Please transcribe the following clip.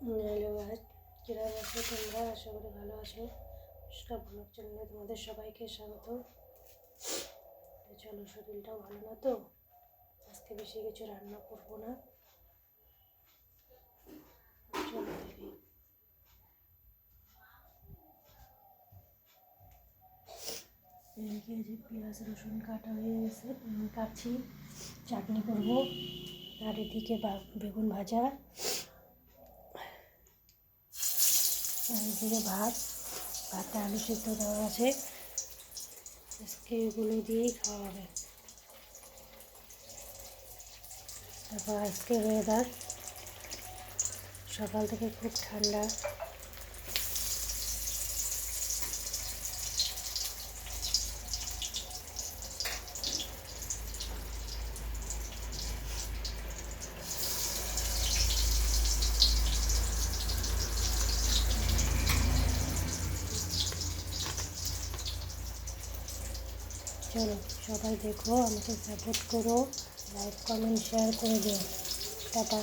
Hello guys, কিরকম আছো তোমরা? আশা করি ভালো আছো। পুষ্কার ব্লগ চ্যানেলে তোমাদের সবাইকে স্বাগত। চলো, শরীরটাও ভালো না তো, আজকে বেশি কিছু রান্না করবো না। চলো দেখি। এদিকে যে পেঁয়াজ রসুন কাটা হয়ে গেছে, কাটছি, চাটনি করবো। আর এদিকে বেগুন ভাজা, আর এদিকে ভাতে আলু সিদ্ধ দেওয়া আছে। আজকে এগুলো দিয়েই খাওয়া হবে। তারপর আজকের ওয়েদার সকাল থেকে খুব ঠান্ডা। চলো সবাই দেখো, আমাকে সাপোর্ট করো, লাইক কমেন্ট শেয়ার করে দিও। টাটা।